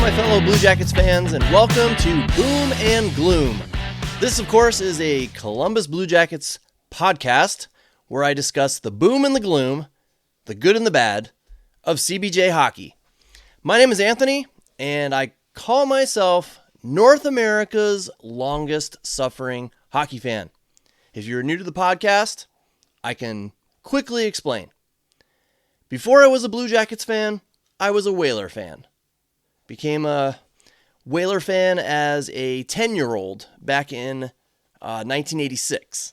my fellow Blue Jackets fans, and welcome to Boom and Gloom. This, of course, is a Columbus Blue Jackets podcast where I discuss the boom and the gloom, the good and the bad, of CBJ hockey. My name is Anthony, and I call myself North America's longest-suffering hockey fan. If you're new to the podcast, I can quickly explain. Before I was a Blue Jackets fan, I was a Whaler fan. Became a Whaler fan as a 10-year-old back in 1986.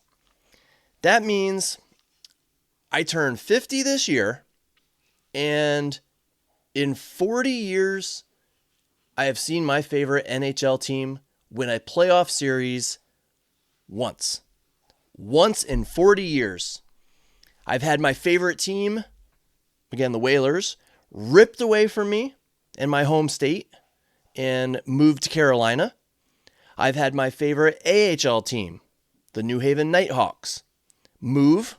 That means I turned 50 this year, and in 40 years, I have seen my favorite NHL team win a playoff series once. Once in 40 years. I've had my favorite team, again the Whalers, ripped away from me in my home state and moved to Carolina. I've had my favorite AHL team, the New Haven Nighthawks, move,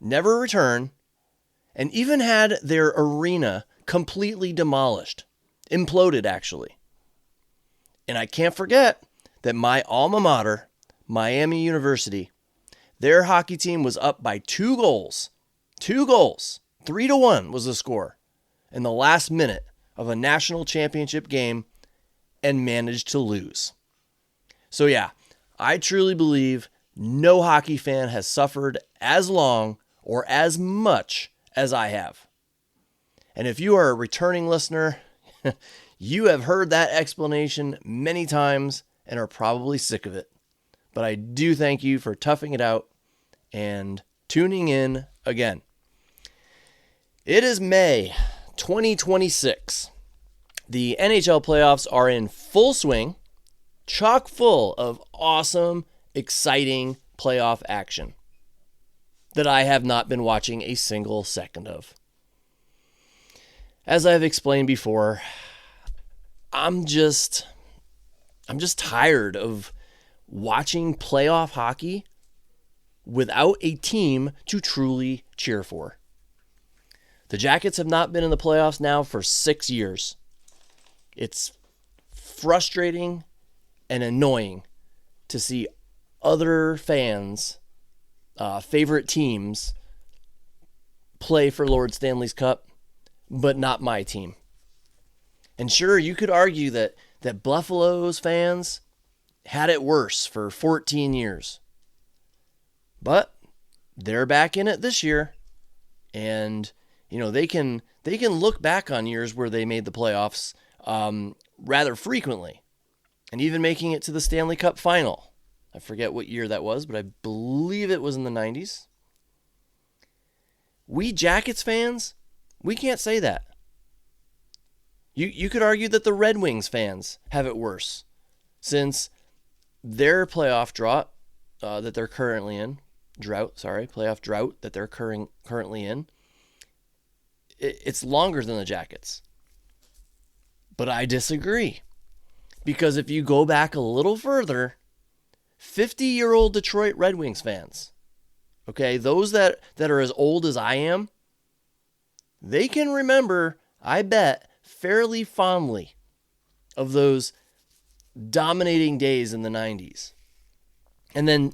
never return, and even had their arena completely demolished, imploded actually. And I can't forget that my alma mater, Miami University, their hockey team was up by 2 goals. 2 goals. 3-1 was the score in the last minute of a national championship game and managed to lose. So yeah, I truly believe no hockey fan has suffered as long or as much as I have. And if you are a returning listener, you have heard that explanation many times and are probably sick of it. But I do thank you for toughing it out and tuning in again. It is May 2026. The NHL playoffs are in full swing, chock full of awesome, exciting playoff action that I have not been watching a single second of. As I've explained before, I'm just tired of watching playoff hockey without a team to truly cheer for. The Jackets have not been in the playoffs now for 6 years. It's frustrating and annoying to see other fans' favorite teams play for Lord Stanley's Cup, but not my team. And sure, you could argue that Buffalo's fans had it worse for 14 years. But they're back in it this year. And, you know, they can look back on years where they made the playoffs rather frequently. And even making it to the Stanley Cup final. I forget what year that was, but I believe it was in the 90s. We Jackets fans, we can't say that. You could argue that the Red Wings fans have it worse, since their playoff drought that they're currently in, playoff drought that they're currently in, it's longer than the Jackets. But I disagree, because if you go back a little further, 50-year-old Detroit Red Wings fans, okay, those that are as old as I am, they can remember, I bet, fairly fondly of those dominating days in the 90s. And then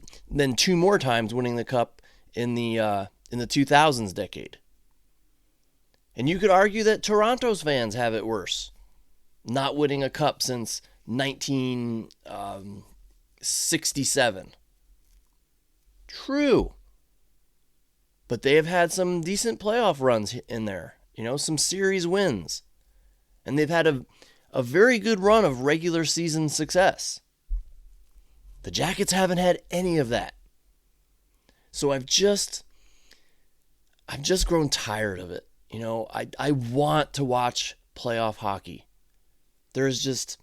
2 more times winning the cup in the 2000s decade. And you could argue that Toronto's fans have it worse, not winning a cup since 1967. True. But they have had some decent playoff runs in there, some series wins. And they've had a very good run of regular season success. The Jackets haven't had any of that. So I've just grown tired of it. I want to watch playoff hockey. There's just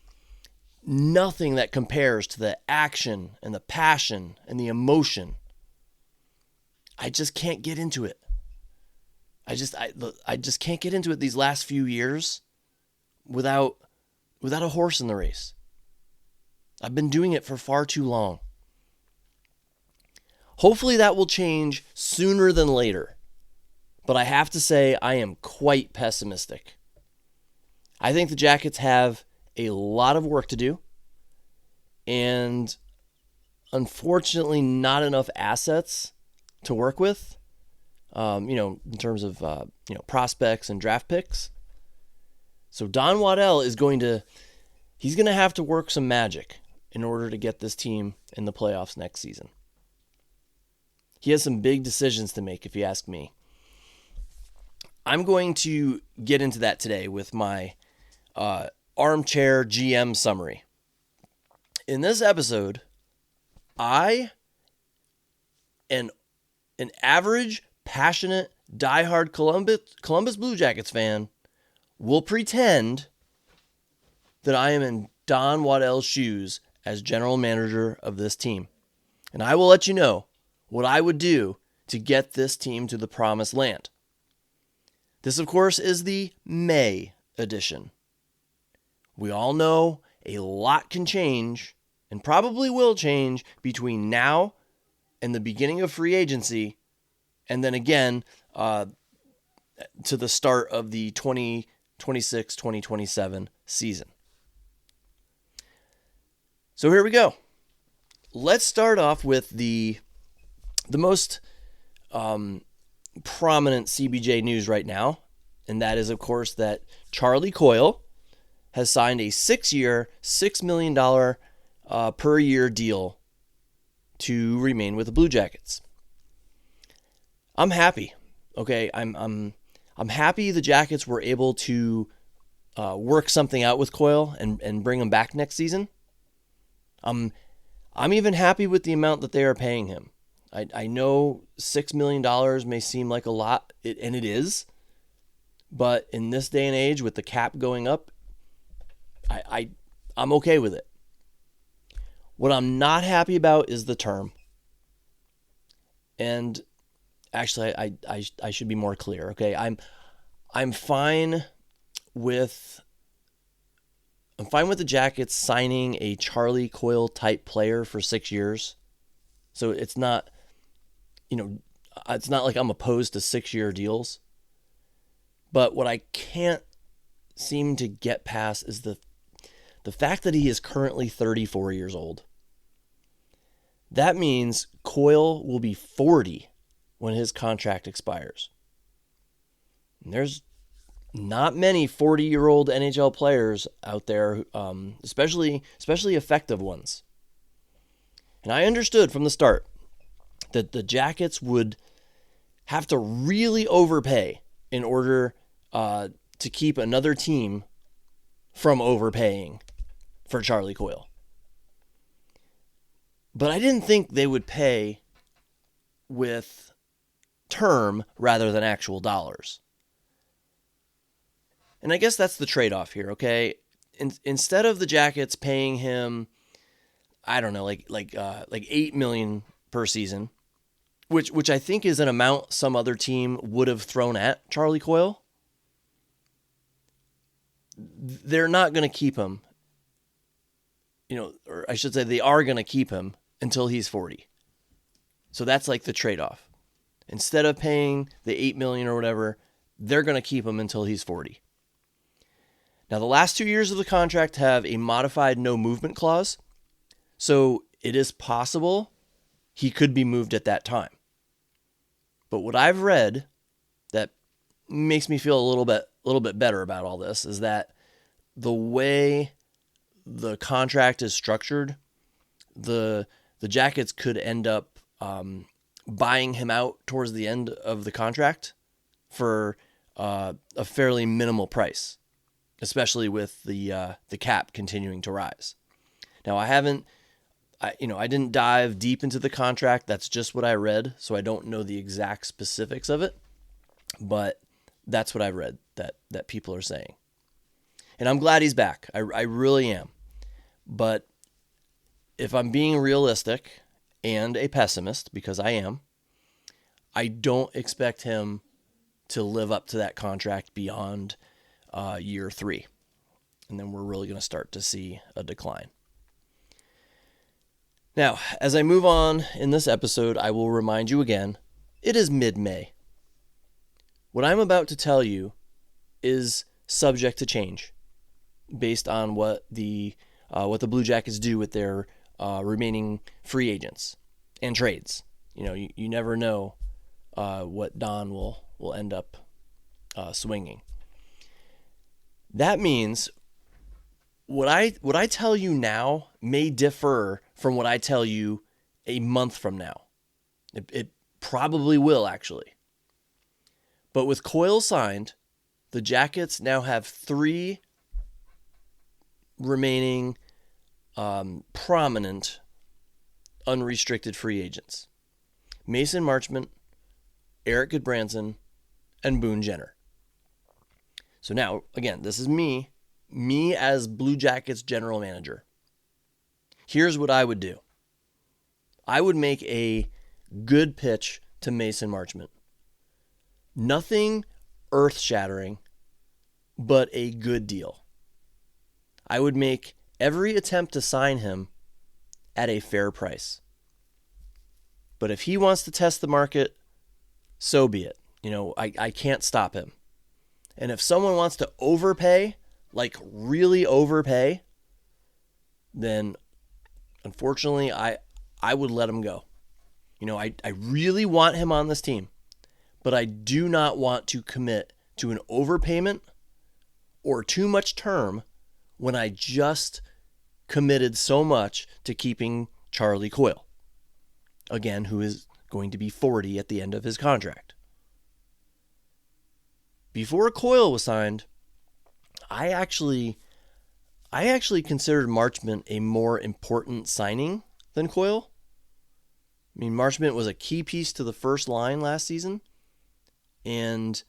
nothing that compares to the action and the passion and the emotion. I just can't get into it. I just can't get into it these last few years without a horse in the race. I've been doing it for far too long. Hopefully that will change sooner than later. But I have to say I am quite pessimistic. I think the Jackets have a lot of work to do, and unfortunately not enough assets to work with, in terms of, prospects and draft picks. So Don Waddell he's going to have to work some magic in order to get this team in the playoffs next season. He has some big decisions to make, if you ask me. I'm going to get into that today with my armchair GM summary. In this episode, I, an average, passionate, diehard Columbus Blue Jackets fan, will pretend that I am in Don Waddell's shoes as general manager of this team. And I will let you know what I would do to get this team to the promised land. This, of course, is the May edition. We all know a lot can change, and probably will change, between now and the beginning of free agency, and then again to the start of the 2026-2027 season. So here we go. Let's start off with the most prominent CBJ news right now, and that is, of course, that Charlie Coyle has signed a 6-year, $6 million per year deal to remain with the Blue Jackets. I'm happy. Okay, I'm happy the Jackets were able to work something out with Coyle and bring him back next season. I'm even happy with the amount that they are paying him. I know $6 million may seem like a lot, and it is, but in this day and age with the cap going up, I'm okay with it. What I'm not happy about is the term. And actually, I should be more clear. Okay, I'm fine with the Jackets signing a Charlie Coyle type player for 6 years. So it's not, it's not like I'm opposed to 6-year deals. But what I can't seem to get past is the fact that he is currently 34 years old. That means Coyle will be 40 when his contract expires. And there's not many 40-year-old NHL players out there, especially effective ones. And I understood from the start that the Jackets would have to really overpay in order to keep another team from overpaying for Charlie Coyle. But I didn't think they would pay with term rather than actual dollars. And I guess that's the trade-off here, okay? Instead of the Jackets paying him, I don't know, like $8 million per season, which I think is an amount some other team would have thrown at Charlie Coyle, they're not going to keep him. Or I should say they are going to keep him until he's 40. So that's like the trade-off. Instead of paying the $8 million or whatever, they're going to keep him until he's 40. Now, the last 2 years of the contract have a modified no movement clause, so it is possible he could be moved at that time. But what I've read that makes me feel a little bit better about all this is that the way the contract is structured, the Jackets could end up buying him out towards the end of the contract for a fairly minimal price, especially with the cap continuing to rise. Now, I didn't dive deep into the contract. That's just what I read, so I don't know the exact specifics of it, but that's what I read that people are saying. And I'm glad he's back. I really am. But if I'm being realistic and a pessimist, because I am, I don't expect him to live up to that contract beyond year 3. And then we're really going to start to see a decline. Now, as I move on in this episode, I will remind you again, it is mid-May. What I'm about to tell you is subject to change. based on what the Blue Jackets do with their remaining free agents and trades. You never know what Don will end up swinging. That means what I tell you now may differ from what I tell you a month from now. It probably will, actually. But with Coyle signed, the Jackets now have 3 remaining prominent unrestricted free agents: Mason Marchment, Erik Goodbranson, and Boone Jenner. So now, again, this is me as Blue Jackets general manager. Here's what I would do. I would make a good pitch to Mason Marchment. Nothing earth-shattering, but a good deal. I would make every attempt to sign him at a fair price. But if he wants to test the market, so be it. I can't stop him. And if someone wants to overpay, like really overpay, then unfortunately I would let him go. I really want him on this team, but I do not want to commit to an overpayment or too much term when I just committed so much to keeping Charlie Coyle, again, who is going to be 40 at the end of his contract. Before Coyle was signed, I actually considered Marchment a more important signing than Coyle. I mean, Marchment was a key piece to the first line last season, and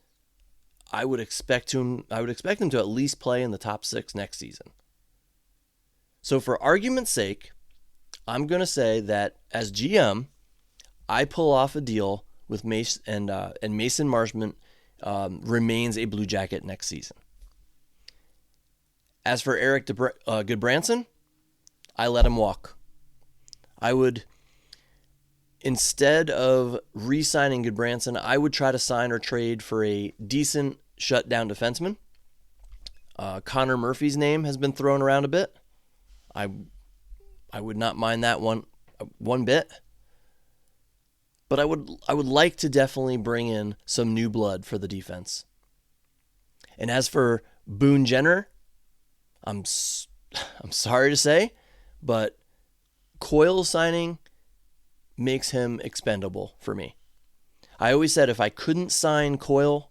I would expect him to at least play in the top 6 next season. So for argument's sake, I'm going to say that as GM, I pull off a deal with Mason and Mason Marchment remains a Blue Jacket next season. As for Erik Goodbranson, I let him walk. I would, instead of re-signing Goodbranson, I would try to sign or trade for a decent shutdown defenseman. Connor Murphy's name has been thrown around a bit. I would not mind that one bit. But I would like to definitely bring in some new blood for the defense. And as for Boone Jenner, I'm sorry to say, but Coyle signing makes him expendable for me. I always said if I couldn't sign Coyle,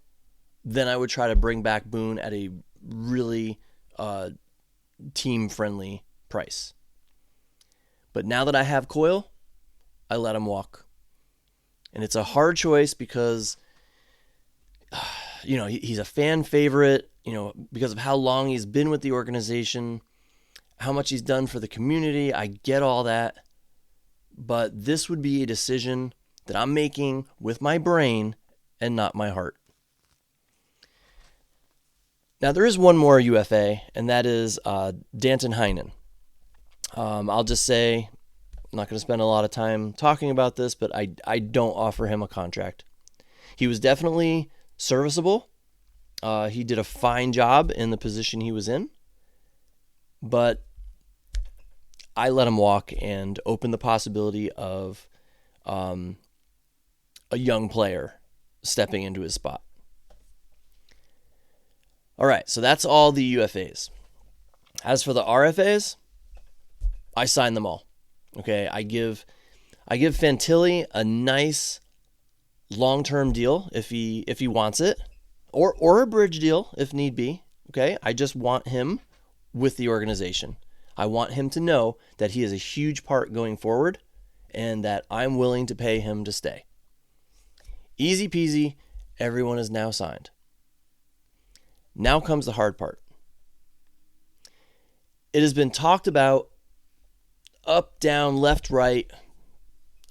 then I would try to bring back Boone at a really team-friendly price. But now that I have Coyle, I let him walk. And it's a hard choice because, he's a fan favorite, because of how long he's been with the organization, how much he's done for the community. I get all that. But this would be a decision that I'm making with my brain and not my heart. Now, there is one more UFA, and that is Danton Heinen. I'll just say, I'm not going to spend a lot of time talking about this, but I don't offer him a contract. He was definitely serviceable. He did a fine job in the position he was in, but I let him walk and open the possibility of a young player stepping into his spot. All right, so that's all the UFAs. As for the RFAs, I sign them all. Okay, I give Fantilli a nice long-term deal if he wants it, or a bridge deal if need be. Okay, I just want him with the organization. I want him to know that he is a huge part going forward and that I'm willing to pay him to stay. Easy peasy, everyone is now signed. Now comes the hard part. It has been talked about up, down, left, right,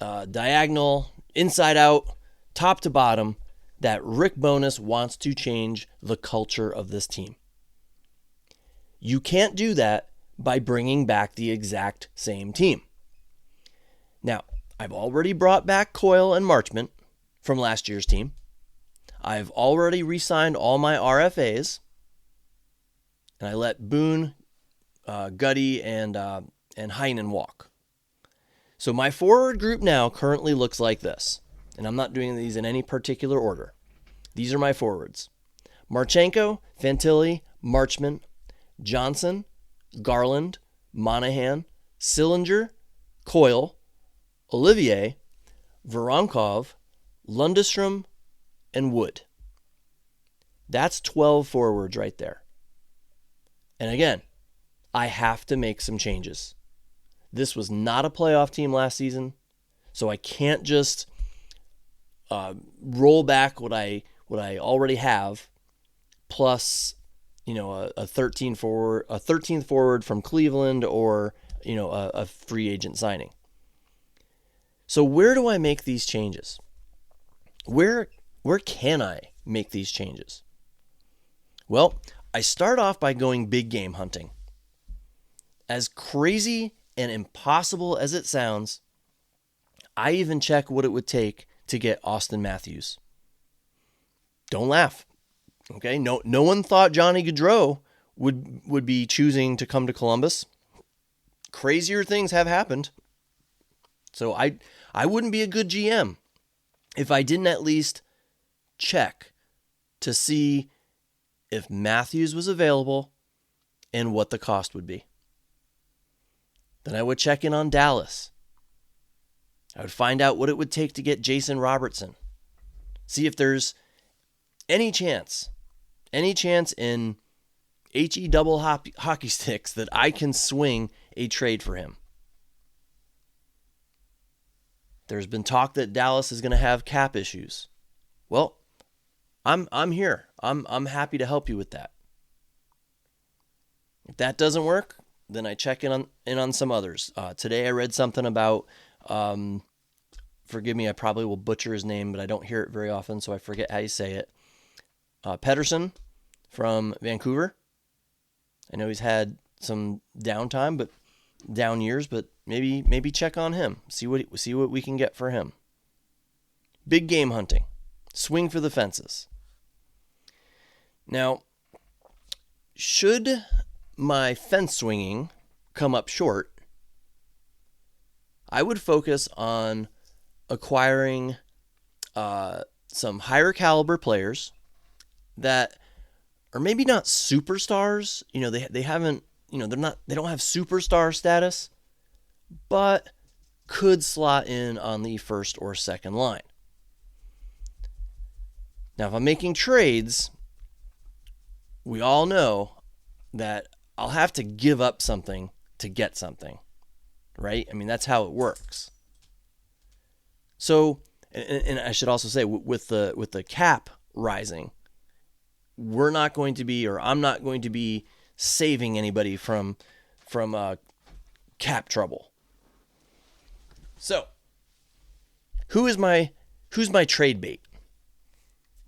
diagonal, inside out, top to bottom, that Rick Bowness wants to change the culture of this team. You can't do that by bringing back the exact same team. Now, I've already brought back Coyle and Marchment from last year's team. I've already re-signed all my RFAs. and I let Boone, Gutty, and Heinen walk. So my forward group now currently looks like this, and I'm not doing these in any particular order. These are my forwards: Marchenko, Fantilli, Marchment, Johnson, Garland, Monahan, Sillinger, Coyle, Olivier, Voronkov, Lundestrom, and Wood. That's 12 forwards right there. And again, I have to make some changes. This was not a playoff team last season, so I can't just roll back what I already have, plus a 13th forward from Cleveland, or a free agent signing. So where do I make these changes? Where can I make these changes? Well, I start off by going big game hunting. As crazy and impossible as it sounds, I even check what it would take to get Austin Matthews. Don't laugh. Okay? No one thought Johnny Gaudreau would be choosing to come to Columbus. Crazier things have happened. So I wouldn't be a good GM if I didn't at least check to see if Matthews was available and what the cost would be. Then I would check in on Dallas. I would find out what it would take to get Jason Robertson. See if there's any chance in HE double hockey sticks that I can swing a trade for him. There's been talk that Dallas is going to have cap issues. Well, I'm here. I'm happy to help you with that. If that doesn't work, then I check in on some others. Today I read something about, forgive me, I probably will butcher his name, but I don't hear it very often, so I forget how you say it. Pettersson from Vancouver. I know he's had some down years, but maybe check on him. See what we can get for him. Big game hunting. Swing for the fences. Now, should my fence swinging come up short, I would focus on acquiring some higher caliber players that are maybe not superstars. They haven't, they don't have superstar status, but could slot in on the first or second line. Now, if I'm making trades, we all know that I'll have to give up something to get something, right? I mean, that's how it works. So, and I should also say, with the cap rising, I'm not going to be saving anybody from cap trouble. So, who's my trade bait?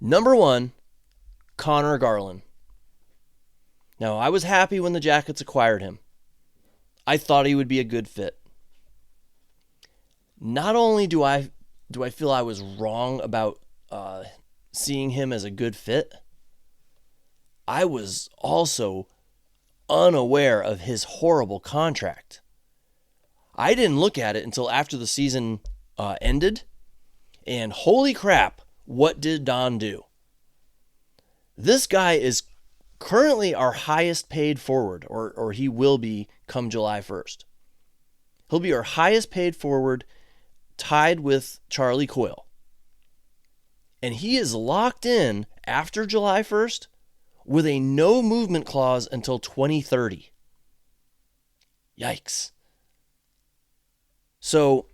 Number 1, Connor Garland. Now, I was happy when the Jackets acquired him. I thought he would be a good fit. Not only do I feel I was wrong about seeing him as a good fit, I was also unaware of his horrible contract. I didn't look at it until after the season ended, and holy crap, what did Don do? This guy is currently our highest paid forward, or he will be come July 1st. He'll be our highest paid forward, tied with Charlie Coyle. And he is locked in after July 1st with a no movement clause until 2030. Yikes. So,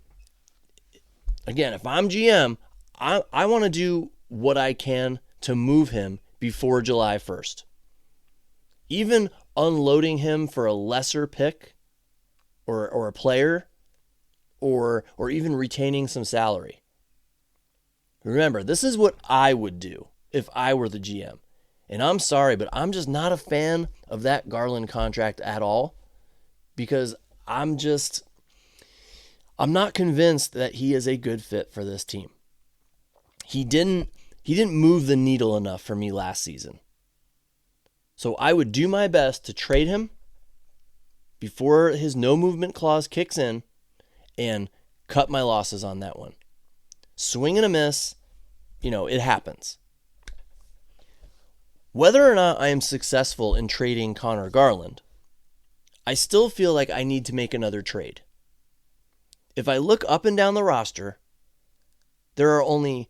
again, if I'm GM, I want to do what I can to move him before July 1st. Even unloading him for a lesser pick or a player or even retaining some salary. Remember, this is what I would do if I were the GM. And I'm sorry, but I'm just not a fan of that Garland contract at all, because I'm not convinced that he is a good fit for this team. He didn't move the needle enough for me last season. So I would do my best to trade him before his no movement clause kicks in and cut my losses on that one. Swing and a miss, it happens. Whether or not I am successful in trading Connor Garland, I still feel like I need to make another trade. If I look up and down the roster, there are only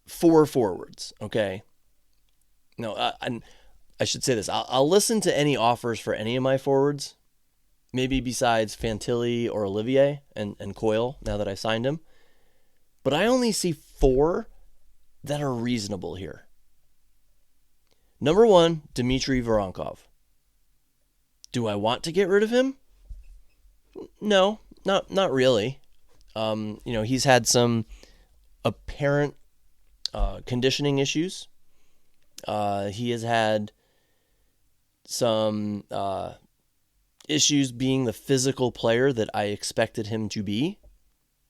4 forwards, okay? No, I should say this. I'll listen to any offers for any of my forwards, maybe besides Fantilli or Olivier and Coyle, now that I signed him. But I only see 4 that are reasonable here. Number 1, Dmitry Voronkov. Do I want to get rid of him? No, not really. He's had some apparent conditioning issues. He has had some issues being the physical player that I expected him to be,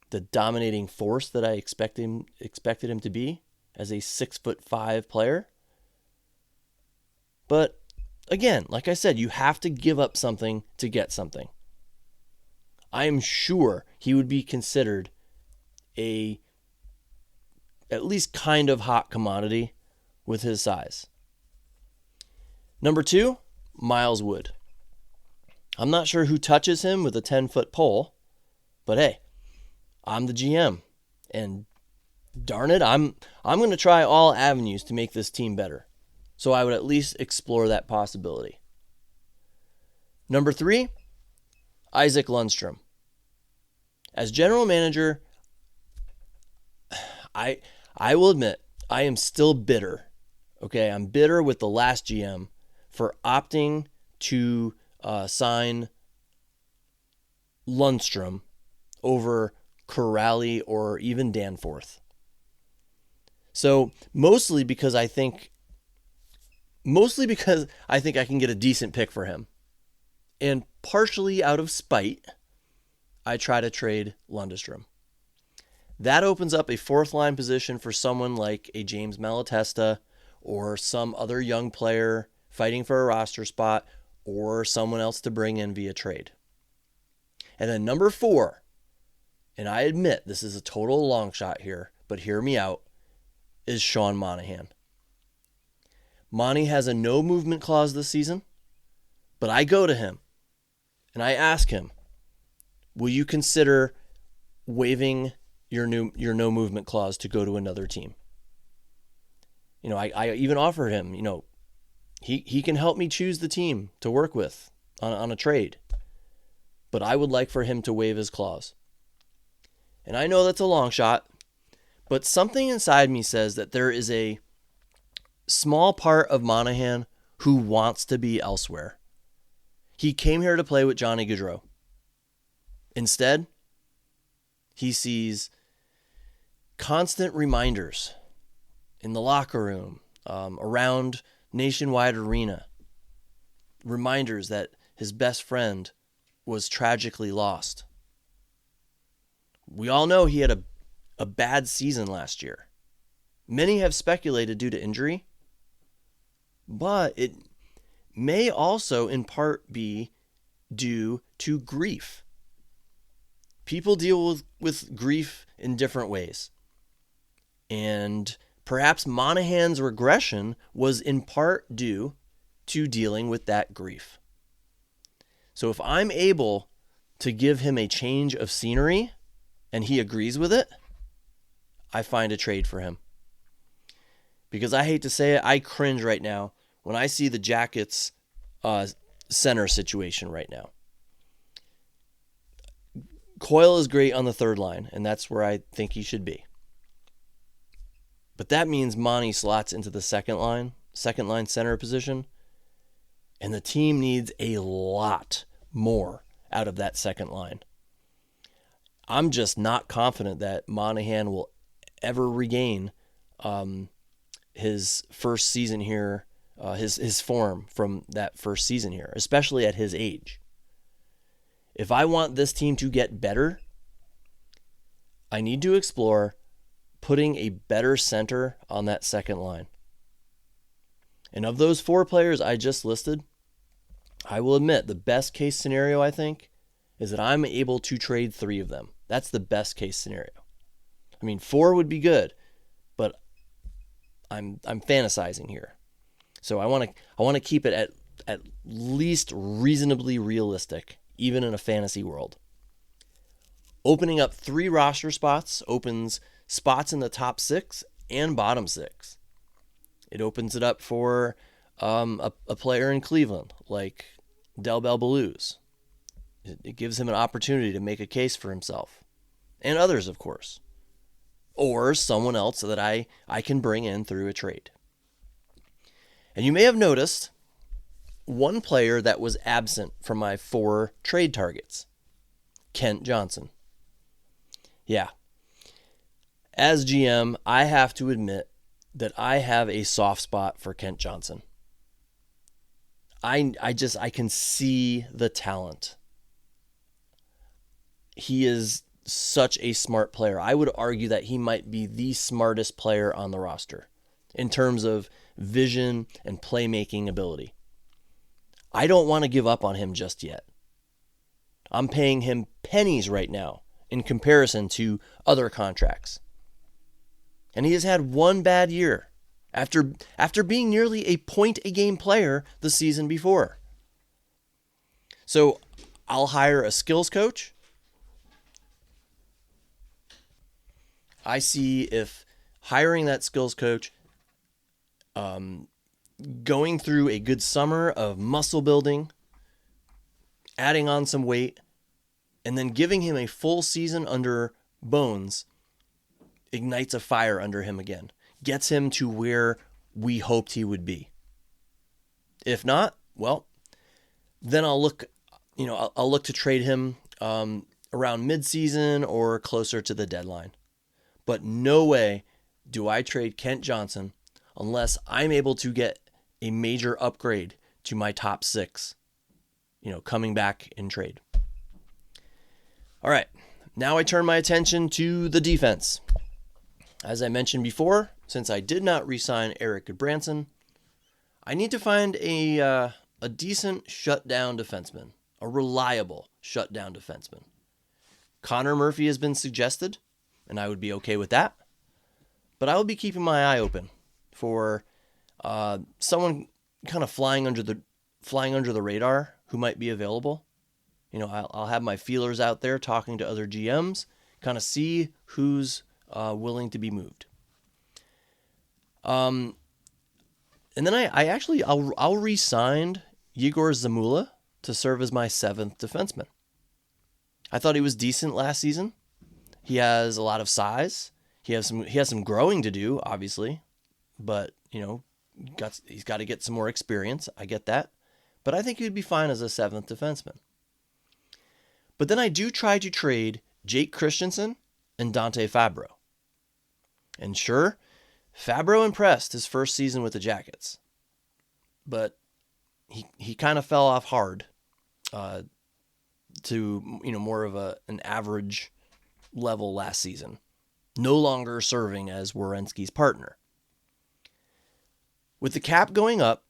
the dominating force that I expected him to be as a 6'5" player. But again, like I said, you have to give up something to get something. I am sure he would be considered at least kind of hot commodity with his size. Number 2, Miles Wood. I'm not sure who touches him with a 10-foot pole, but hey, I'm the GM, and darn it, I'm going to try all avenues to make this team better. So I would at least explore that possibility. Number 3, Isaac Lundstrom. As general manager, I will admit, I am still bitter. Okay, I'm bitter with the last GM for opting to sign Lundstrom over Corrali or even Danforth. So mostly because I think I can get a decent pick for him. And partially out of spite, I try to trade Lundstrom. That opens up a 4th line position for someone like a James Malatesta or some other young player fighting for a roster spot or someone else to bring in via trade. And then number 4, and I admit this is a total long shot here, but hear me out, is Sean Monahan. Monty has a no movement clause this season, but I go to him and I ask him, will you consider waiving your no movement clause to go to another team? I even offered him, he can help me choose the team to work with on a trade, but I would like for him to waive his clause. And I know that's a long shot, but something inside me says that there is a small part of Monahan who wants to be elsewhere. He came here to play with Johnny Gaudreau. Instead, he sees constant reminders in the locker room, around Nationwide Arena, reminders that his best friend was tragically lost. We all know he had a bad season last year. Many have speculated due to injury, but it may also in part be due to grief. People deal with grief in different ways. And perhaps Monahan's regression was in part due to dealing with that grief. So if I'm able to give him a change of scenery and he agrees with it, I find a trade for him. Because I hate to say it, I cringe right now when I see the Jackets center situation right now. Coyle is great on the 3rd line, and that's where I think he should be. But that means Monty slots into the second line center position, and the team needs a lot more out of that second line. I'm just not confident that Monahan will ever regain his first season here, his form from that first season here, especially at his age. If I want this team to get better, I need to explore putting a better center on that second line. And of those 4 players I just listed, I will admit the best case scenario, I think, is that I'm able to trade 3 of them. That's the best case scenario. I mean, 4 would be good, but I'm fantasizing here. So I want to keep it at least reasonably realistic, even in a fantasy world. Opening up 3 roster spots opens spots in the top 6 and bottom 6. It opens it up for a player in Cleveland like Del Belbaluz. It gives him an opportunity to make a case for himself. And others, of course. Or someone else that I can bring in through a trade. And you may have noticed one player that was absent from my 4 trade targets. Kent Johnson. Yeah. As GM, I have to admit that I have a soft spot for Kent Johnson. I can see the talent. He is such a smart player. I would argue that he might be the smartest player on the roster in terms of vision and playmaking ability. I don't want to give up on him just yet. I'm paying him pennies right now in comparison to other contracts. And he has had one bad year after being nearly a point-a-game player the season before. So I'll hire a skills coach. I see if hiring that skills coach, going through a good summer of muscle building, adding on some weight, and then giving him a full season under Bones ignites a fire under him again, gets him to where we hoped he would be. If not, well, then I'll look to trade him around midseason or closer to the deadline. But no way do I trade Kent Johnson unless I'm able to get a major upgrade to my top 6, coming back in trade. All right, now I turn my attention to the defense. As I mentioned before, since I did not re-sign Eric Goodbranson, I need to find a decent shutdown defenseman, a reliable shutdown defenseman. Connor Murphy has been suggested, and I would be okay with that. But I will be keeping my eye open for someone kind of flying under the radar who might be available. I'll have my feelers out there talking to other GMs, kind of see who's willing to be moved. And then I'll re-sign Yegor Zamula to serve as my 7th defenseman. I thought he was decent last season. He has a lot of size. He has some growing to do, obviously, but he's got to get some more experience. I get that, but I think he'd be fine as a 7th defenseman. But then I do try to trade Jake Christensen and Dante Fabro. And sure, Fabro impressed his first season with the Jackets, but he kind of fell off hard to more of an average level last season, no longer serving as Werenski's partner. With the cap going up,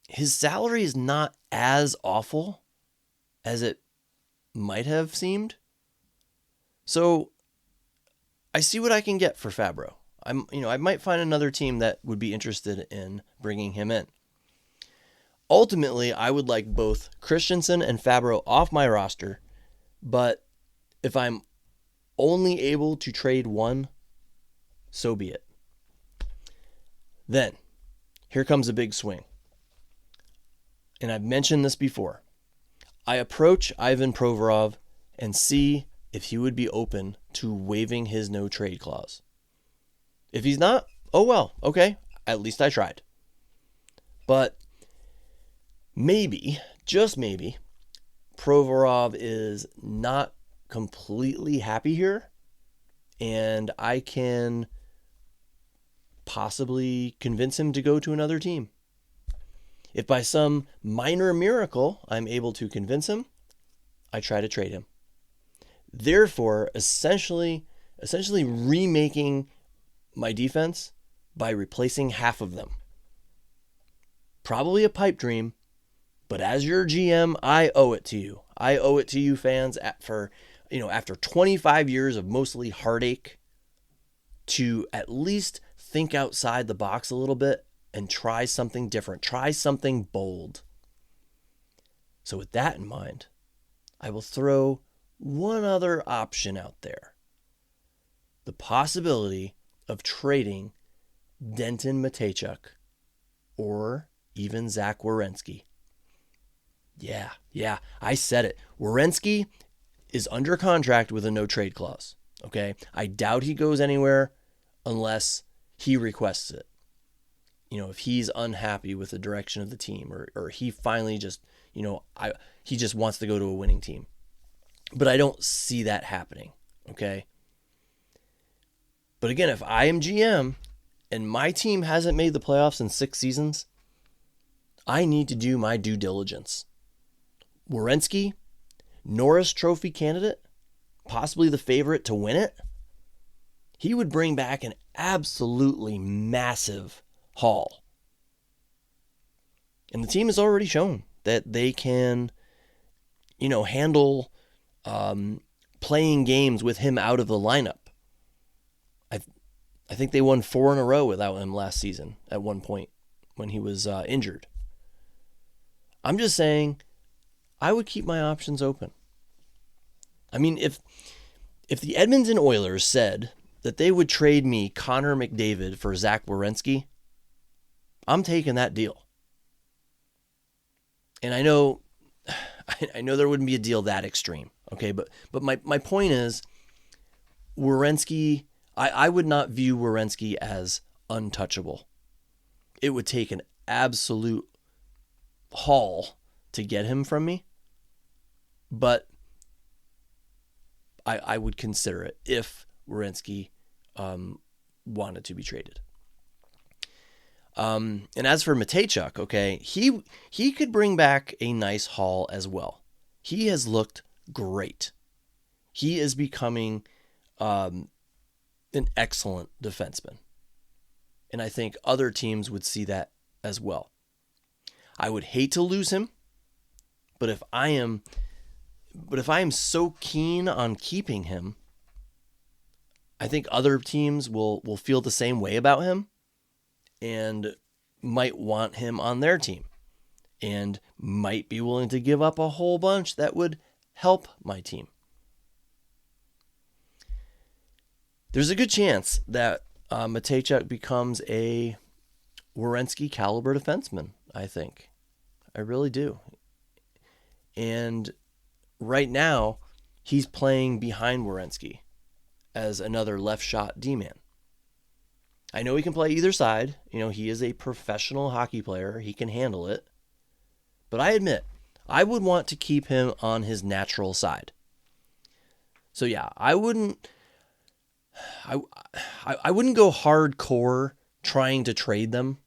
his salary is not as awful as it might have seemed. So I see what I can get for Fabro. I might find another team that would be interested in bringing him in. Ultimately, I would like both Christensen and Fabro off my roster, but if I'm only able to trade one, so be it. Then, here comes a big swing. And I've mentioned this before. I approach Ivan Provorov and see if he would be open to waiving his no-trade clause. If he's not, oh well, okay, at least I tried. But maybe, just maybe, Provorov is not completely happy here, and I can possibly convince him to go to another team. If by some minor miracle I'm able to convince him, I try to trade him. Therefore, essentially remaking my defense by replacing half of them. Probably a pipe dream, but as your GM, I owe it to you. I owe it to you fans after 25 years of mostly heartache, to at least think outside the box a little bit and try something different. Try something bold. So with that in mind, I will throw one other option out there. The possibility of trading Denton Matejchuk or even Zach Werenski. Yeah, I said it. Werenski is under contract with a no trade clause. Okay, I doubt he goes anywhere unless he requests it. If he's unhappy with the direction of the team, or he finally just, he just wants to go to a winning team. But I don't see that happening. Okay. But again, if I am GM and my team hasn't made the playoffs in 6 seasons, I need to do my due diligence. Werenski, Norris Trophy candidate, possibly the favorite to win it. He would bring back an absolutely massive haul. And the team has already shown that they can, handle playing games with him out of the lineup. I think they won 4 in a row without him last season at one point when he was injured. I'm just saying, I would keep my options open. I mean, if the Edmonton Oilers said that they would trade me Connor McDavid for Zach Werenski, I'm taking that deal. And I know there wouldn't be a deal that extreme, okay? But my point is, Werenski, I would not view Werenski as untouchable. It would take an absolute haul to get him from me, but I would consider it if Werenski wanted to be traded. And as for Matejchuk, okay, he could bring back a nice haul as well. He has looked great. He is becoming an excellent defenseman. And I think other teams would see that as well. I would hate to lose him, but if I am so keen on keeping him, I think other teams will feel the same way about him and might want him on their team and might be willing to give up a whole bunch that would help my team. There's a good chance that Matejchuk becomes a Werenski caliber defenseman, I think. I really do. And right now, he's playing behind Werenski as another left shot D-man. I know he can play either side. He is a professional hockey player. He can handle it. But I admit, I would want to keep him on his natural side. So yeah, I wouldn't go hardcore trying to trade them.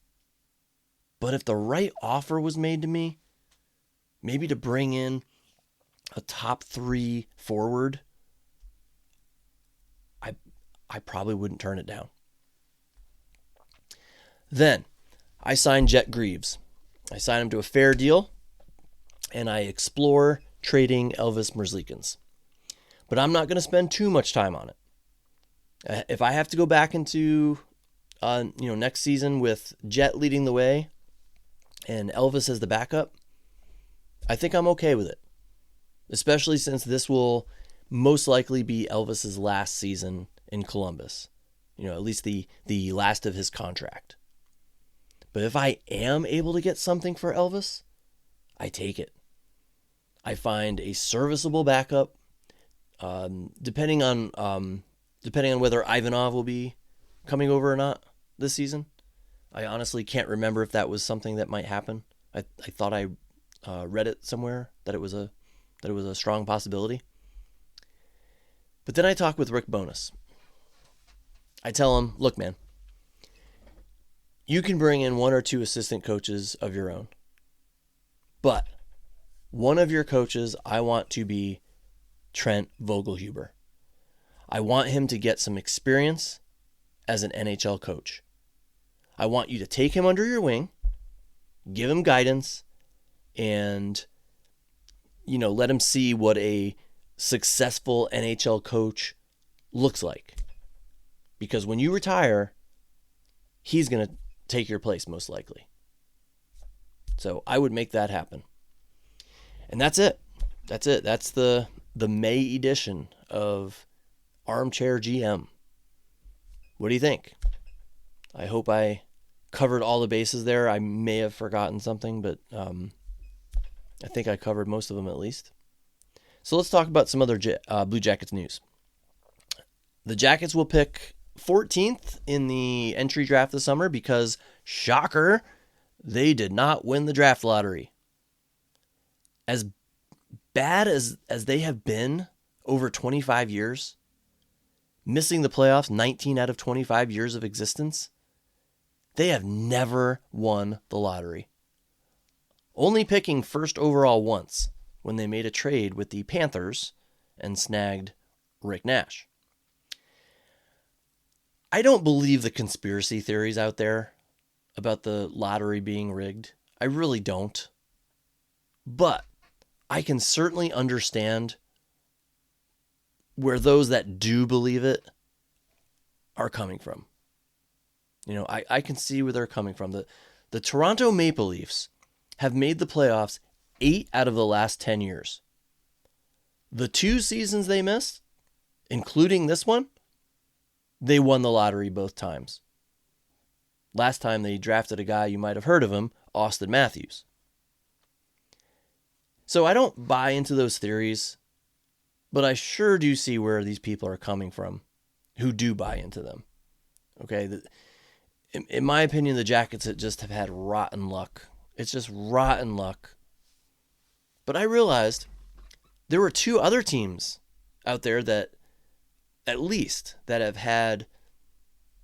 But if the right offer was made to me, maybe to bring in a top 3 forward, I probably wouldn't turn it down. Then I signed Jet Greaves. I signed him to a fair deal, and I explore trading Elvis Merzlikins. But I'm not going to spend too much time on it. If I have to go back into next season with Jet leading the way and Elvis as the backup, I think I'm okay with it. Especially since this will most likely be Elvis's last season in Columbus. At least the last of his contract. But if I am able to get something for Elvis, I take it. I find a serviceable backup, depending on whether Ivanov will be coming over or not this season. I honestly can't remember if that was something that might happen. I thought I read it somewhere that it was a strong possibility. But then I talk with Rick Bowness. I tell him, look, man, you can bring in 1 or 2 assistant coaches of your own. But one of your coaches, I want to be Trent Vogelhuber. I want him to get some experience as an NHL coach. I want you to take him under your wing, give him guidance, and, let him see what a successful NHL coach looks like. Because when you retire, he's going to take your place most likely. So I would make that happen. And that's it. That's the May edition of Armchair GM. What do you think? I hope I covered all the bases there. I may have forgotten something, but I think I covered most of them at least. So let's talk about some other Blue Jackets news. The Jackets will pick 14th in the entry draft this summer because, shocker, they did not win the draft lottery. As bad as they have been over 25 years, missing the playoffs 19 out of 25 years of existence, they have never won the lottery. Only picking first overall once when they made a trade with the Panthers and snagged Rick Nash. I don't believe the conspiracy theories out there about the lottery being rigged. I really don't. But I can certainly understand where those that do believe it are coming from. I can see where they're coming from. The Toronto Maple Leafs have made the playoffs 8 out of the last 10 years. The 2 seasons they missed, including this one, they won the lottery both times. Last time they drafted a guy, you might have heard of him, Austin Matthews. So I don't buy into those theories, but I sure do see where these people are coming from who do buy into them. Okay, in my opinion, the Jackets just have had rotten luck. It's just rotten luck. But I realized there were 2 other teams out there that, at least, that have had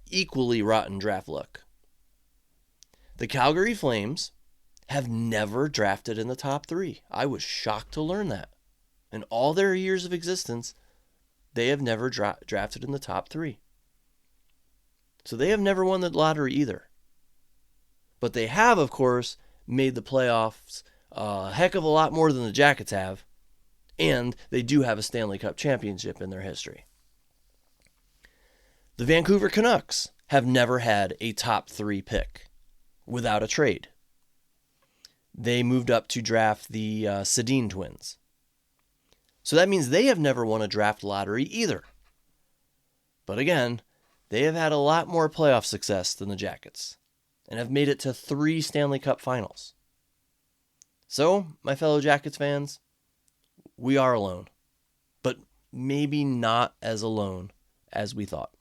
equally rotten draft luck. The Calgary Flames have never drafted in the top 3. I was shocked to learn that. In all their years of existence, they have never drafted in the top 3. So they have never won the lottery either. But they have, of course, made the playoffs a heck of a lot more than the Jackets have. And they do have a Stanley Cup championship in their history. The Vancouver Canucks have never had a top 3 pick without a trade. They moved up to draft the Sedin twins. So that means they have never won a draft lottery either. But again, they have had a lot more playoff success than the Jackets and have made it to 3 Stanley Cup finals. So, my fellow Jackets fans, we are alone. But maybe not as alone as we thought.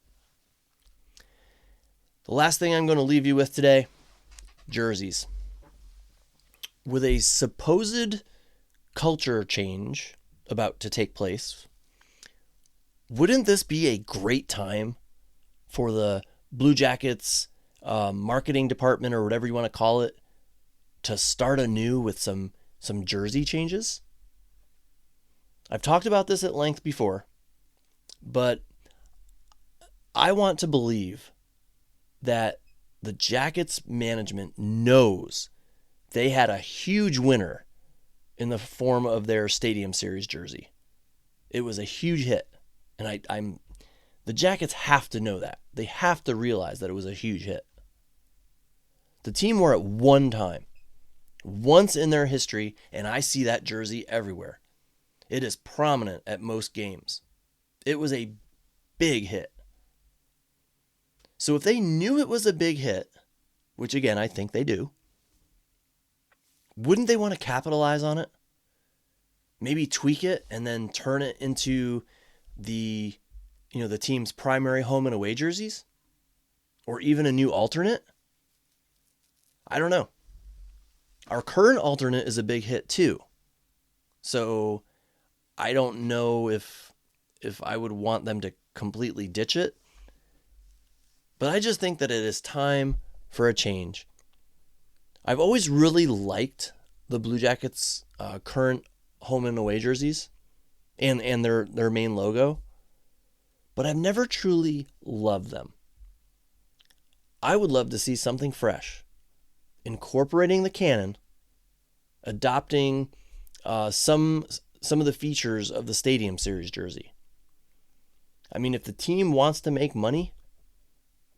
The last thing I'm going to leave you with today, jerseys. With a supposed culture change about to take place, wouldn't this be a great time for the Blue Jackets marketing department, or whatever you want to call it, to start anew with some jersey changes? I've talked about this at length before, but I want to believe that the Jackets management knows they had a huge winner in the form of their Stadium Series jersey. It was a huge hit, and the Jackets have to know that. They have to realize that it was a huge hit. The team wore it one time, once in their history, and I see that jersey everywhere. It is prominent at most games. It was a big hit. So if they knew it was a big hit, which again I think they do, wouldn't they want to capitalize on it? Maybe tweak it and then turn it into the team's primary home and away jerseys? Or even a new alternate? I don't know. Our current alternate is a big hit too. So I don't know if I would want them to completely ditch it. But I just think that it is time for a change. I've always really liked the Blue Jackets' current home and away jerseys and their main logo, but I've never truly loved them. I would love to see something fresh, incorporating the canon, adopting some of the features of the Stadium Series jersey. I mean, if the team wants to make money,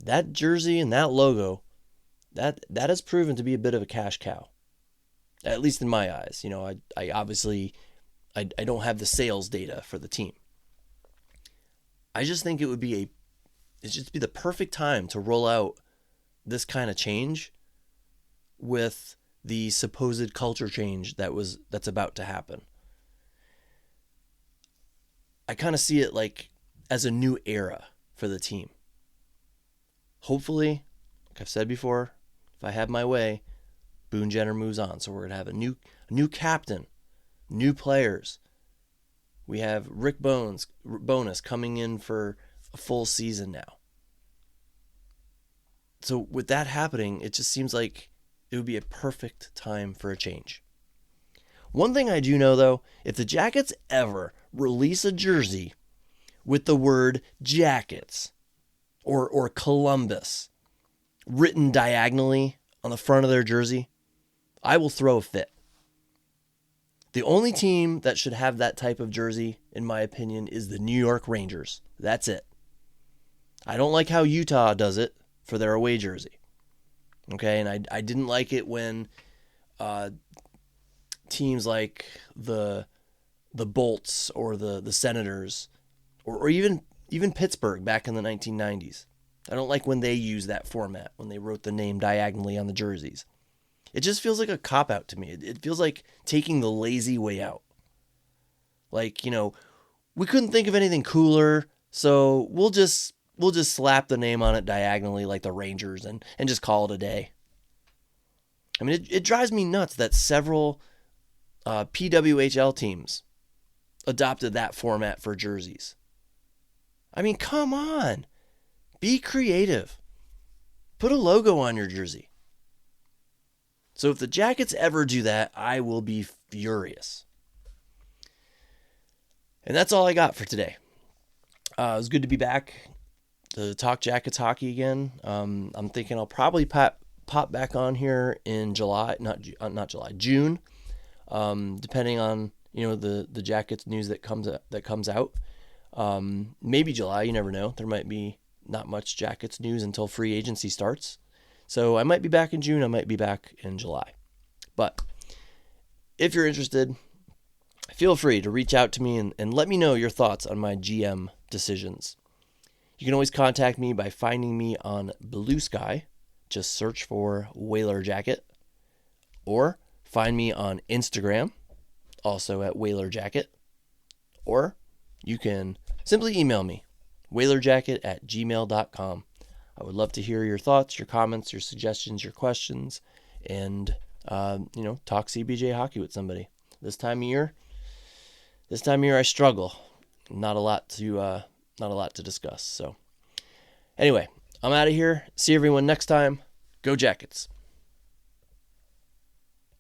that jersey and that logo, that has proven to be a bit of a cash cow, at least in my eyes. You know, I obviously I don't have the sales data for the team. I just think it'd just be the perfect time to roll out this kind of change with the supposed culture change that's about to happen. I kind of see it like as a new era for the team. Hopefully, like I've said before, if I have my way, Boone Jenner moves on. So we're gonna have a new captain, new players. We have Rick Bowness coming in for a full season now. So with that happening, it just seems like it would be a perfect time for a change. One thing I do know, though, if the Jackets ever release a jersey with the word Jackets or Columbus written diagonally on the front of their jersey, I will throw a fit. The only team that should have that type of jersey, in my opinion, is the New York Rangers. That's it. I don't like how Utah does it for their away jersey. Okay, and I didn't like it when teams like the Bolts or the Senators or even Pittsburgh back in the 1990s. I don't like when they use that format, when they wrote the name diagonally on the jerseys. It just feels like a cop-out to me. It feels like taking the lazy way out. Like, you know, we couldn't think of anything cooler, so we'll just slap the name on it diagonally like the Rangers and just call it a day. I mean, it drives me nuts that several PWHL teams adopted that format for jerseys. I mean, come on. Be creative. Put a logo on your jersey. So if the Jackets ever do that, I will be furious. And that's all I got for today. It was good to be back to talk Jackets hockey again. I'm thinking I'll probably pop back on here in July, not July, June, depending on the Jackets news that comes out. Maybe July, you never know. There might be not much Jackets news until free agency starts. So I might be back in June, I might be back in July. But if you're interested, feel free to reach out to me and let me know your thoughts on my GM decisions. You can always contact me by finding me on Blue Sky. Just search for Whaler Jacket. Or find me on Instagram, also at Whaler Jacket. Or you can simply email me, whalerjacket@gmail.com. I would love to hear your thoughts, your comments, your suggestions, your questions, and talk CBJ hockey with somebody. This time of year I struggle. Not a lot to discuss. So anyway, I'm out of here. See everyone next time. Go Jackets.